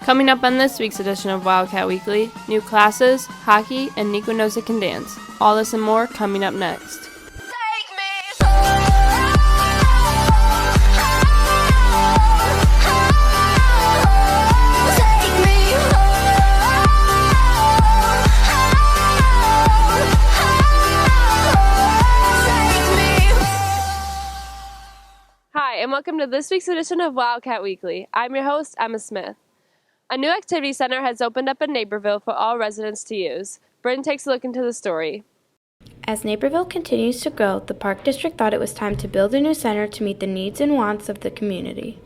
Coming up on this week's edition of Wildcat Weekly, new classes, hockey, and Nico knows it can dance. All this and more coming up next. Hi, and welcome to this week's edition of Wildcat Weekly. I'm your host, Emma Smith. A new activity center has opened up in Naperville for all residents to use. Bryn takes a look into the story. As Naperville continues to grow, the Park District thought it was time to build a new center to meet the needs and wants of the community.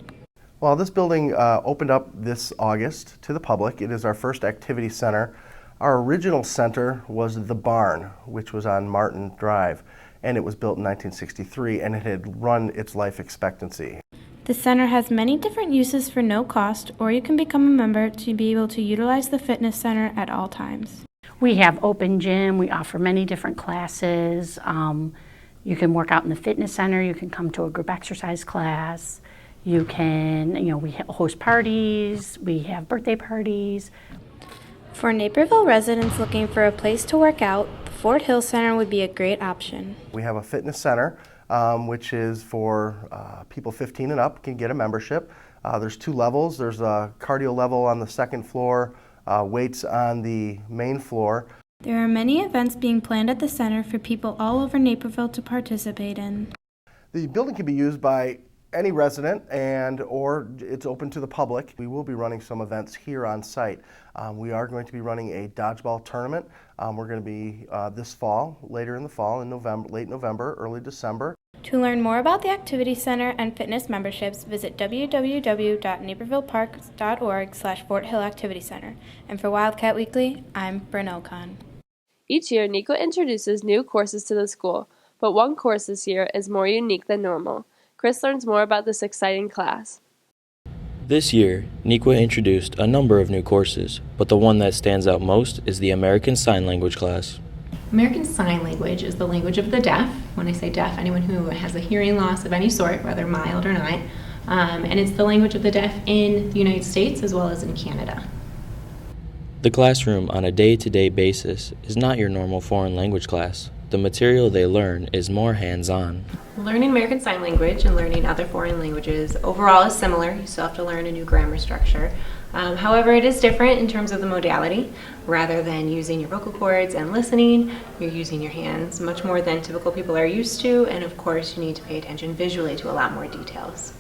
Well, this building opened up this August to the public. It is our first activity center. Our original center was the Barn, which was on Martin Drive, and it was built in 1963, and it had run its life expectancy. The center has many different uses for no cost, or you can become a member to be able to utilize the fitness center at all times. We have open gym. We offer many different classes. You can work out in the fitness center. You can come to a group exercise class. You can, we host parties. We have birthday parties. For Naperville residents looking for a place to work out, the Fort Hill Center would be a great option. We have a fitness center, which is for people 15 and up can get a membership. There's two levels. There's a cardio level on the second floor, weights on the main floor. There are many events being planned at the center for people all over Naperville to participate in. The building can be used by any resident or it's open to the public. We will be running some events here on site. We are going to be running a dodgeball tournament. We're going to be this fall, later in the fall, in November, late November, early December. To learn more about the Activity Center and fitness memberships, visit www.napervilleparks.org/Fort Hill Activity Center. And for Wildcat Weekly, I'm Bryn Ocon. Each year, Nico introduces new courses to the school, but one course this year is more unique than normal. Chris learns more about this exciting class. This year, Nequa introduced a number of new courses, but the one that stands out most is the American Sign Language class. American Sign Language is the language of the deaf. When I say deaf, anyone who has a hearing loss of any sort, whether mild or not. And it's the language of the deaf in the United States as well as in Canada. The classroom on a day-to-day basis is not your normal foreign language class. The material they learn is more hands-on. Learning American Sign Language and learning other foreign languages overall is similar. You still have to learn a new grammar structure. However, it is different in terms of the modality. Rather than using your vocal cords and listening, you're using your hands much more than typical people are used to, and of course you need to pay attention visually to a lot more details.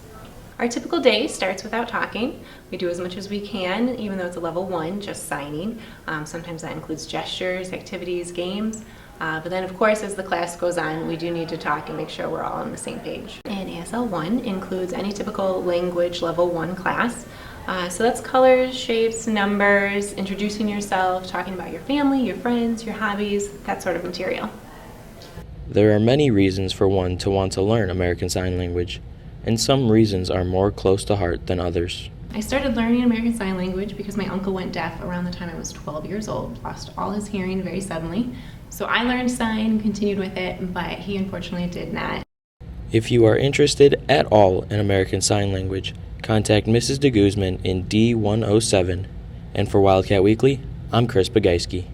Our typical day starts without talking. We do as much as we can, even though it's a level 1, just signing. Sometimes that includes gestures, activities, games. But then, of course, as the class goes on, we do need to talk and make sure we're all on the same page. And ASL 1 includes any typical language level 1 class. So that's colors, shapes, numbers, introducing yourself, talking about your family, your friends, your hobbies, that sort of material. There are many reasons for one to want to learn American Sign Language, and some reasons are more close to heart than others. I started learning American Sign Language because my uncle went deaf around the time I was 12 years old, lost all his hearing very suddenly. So I learned sign, continued with it, but he unfortunately did not. If you are interested at all in American Sign Language, contact Mrs. de Guzman in D107. And for Wildcat Weekly, I'm Chris Bagayski.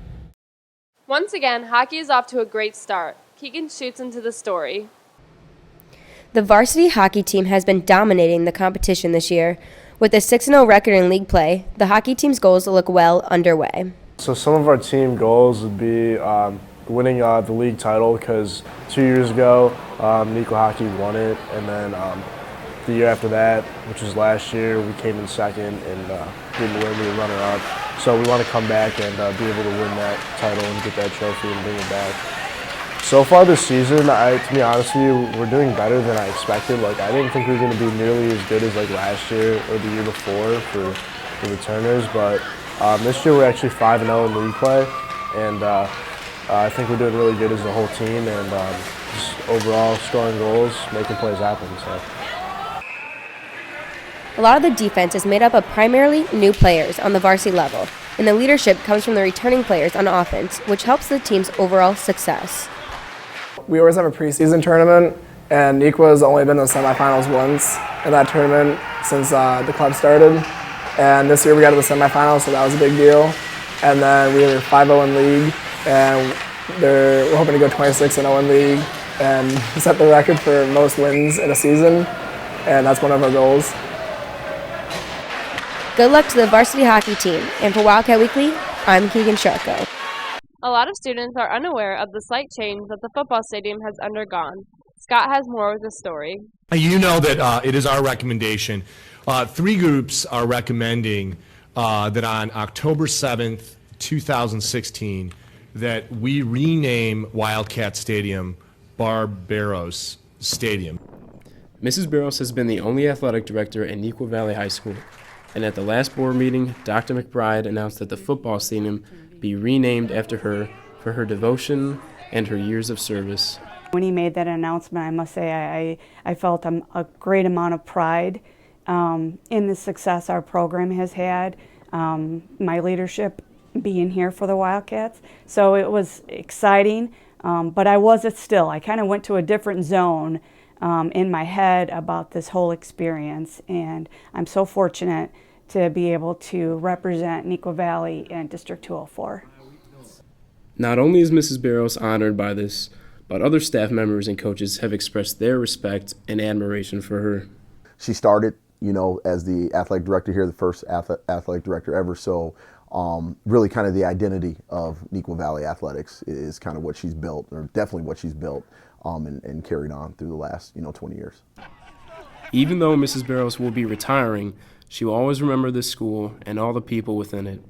Once again, hockey is off to a great start. Keegan shoots into the story. The varsity hockey team has been dominating the competition this year. With a 6-0 record in league play, the hockey team's goals look well underway. So some of our team goals would be winning the league title, because 2 years ago, Nico Hockey won it, and then the year after that, which was last year, we came in second and didn't win, we were runner-up. So we want to come back and be able to win that title and get that trophy and bring it back. So far this season, to be honest with you, we're doing better than I expected. I didn't think we were going to be nearly as good as last year or the year before for the returners, but this year we're actually 5-0 in league play, and I think we're doing really good as a whole team, and just overall scoring goals, making plays happen. So. A lot of the defense is made up of primarily new players on the varsity level, and the leadership comes from the returning players on offense, which helps the team's overall success. We always have a preseason tournament, and Nequa's only been in the semifinals once in that tournament since the club started. And this year we got to the semifinals, so that was a big deal. And then we were 5-0 in league, and we're hoping to go 26-0 in league and set the record for most wins in a season, and that's one of our goals. Good luck to the varsity hockey team, and for Wildcat Weekly, I'm Keegan Sharko. A lot of students are unaware of the slight change that the football stadium has undergone. Scott has more with the story. You know that it is our recommendation. 3 groups are recommending that on October 7th, 2016, that we rename Wildcat Stadium Barrows Stadium. Mrs. Barrows has been the only athletic director at Neuqua Valley High School, and at the last board meeting, Dr. McBride announced that the football stadium be renamed after her for her devotion and her years of service. When he made that announcement, I must say I felt a great amount of pride in the success our program has had, my leadership being here for the Wildcats. So it was exciting, but I wasn't still. I kind of went to a different zone in my head about this whole experience, and I'm so fortunate to be able to represent Neuqua Valley in District 204. Not only is Mrs. Barrows honored by this, but other staff members and coaches have expressed their respect and admiration for her. She started, as the athletic director here, the first athletic director ever, so really kind of the identity of Neuqua Valley Athletics is kind of what she's built, or definitely what she's built and carried on through the last, 20 years. Even though Mrs. Barrows will be retiring, she will always remember this school and all the people within it.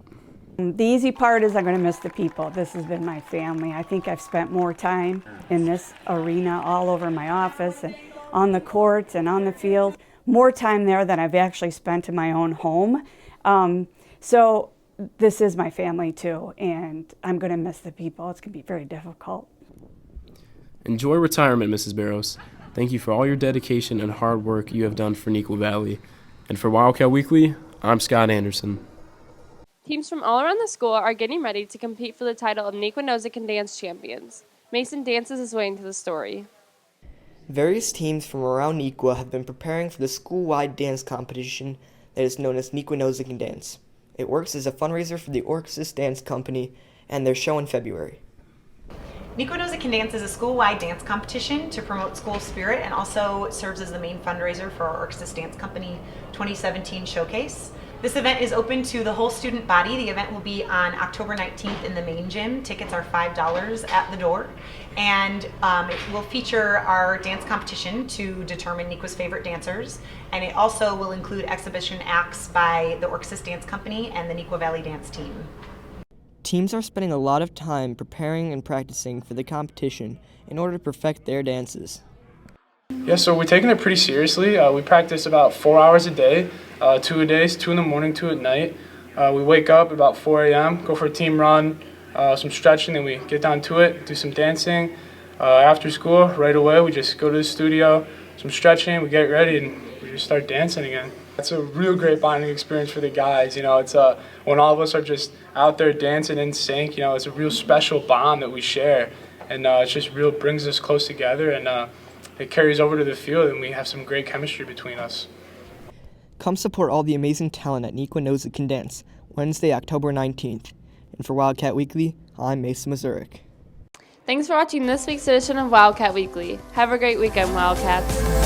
The easy part is I'm going to miss the people. This has been my family. I think I've spent more time in this arena, all over my office and on the courts and on the field, more time there than I've actually spent in my own home. So this is my family too, and I'm going to miss the people. It's going to be very difficult. Enjoy retirement, Mrs. Barrows. Thank you for all your dedication and hard work you have done for Neuqua Valley. And for Wildcat Weekly, I'm Scott Anderson. Teams from all around the school are getting ready to compete for the title of Neuqua Dance Champions. Mason Dances is waiting to the story. Various teams from around Neuqua have been preparing for the school-wide dance competition that is known as Neuqua Dance. It works as a fundraiser for the Orchis Dance Company and their show in February. Neuqua Dance is a school-wide dance competition to promote school spirit and also serves as the main fundraiser for our Orchis Dance Company 2017 showcase. This event is open to the whole student body. The event will be on October 19th in the main gym. Tickets are $5 at the door. And it will feature our dance competition to determine Neuqua's favorite dancers. And it also will include exhibition acts by the Orchis Dance Company and the Neuqua Valley Dance Team. Teams are spending a lot of time preparing and practicing for the competition in order to perfect their dances. Yeah, so we're taking it pretty seriously. We practice about 4 hours a day, 2 a day, 2 in the morning, 2 at night. We wake up about 4 a.m., go for a team run, some stretching, then we get down to it, do some dancing. After school, right away, we just go to the studio, some stretching, we get ready, and we just start dancing again. It's a real great bonding experience for the guys. It's when all of us are just out there dancing in sync, it's a real special bond that we share. And it just real brings us close together, and it carries over to the field, and we have some great chemistry between us. Come support all the amazing talent at Neuqua Dance, Wednesday, October 19th. And for Wildcat Weekly, I'm Mason Mazurek. Thanks for watching this week's edition of Wildcat Weekly. Have a great weekend, Wildcats.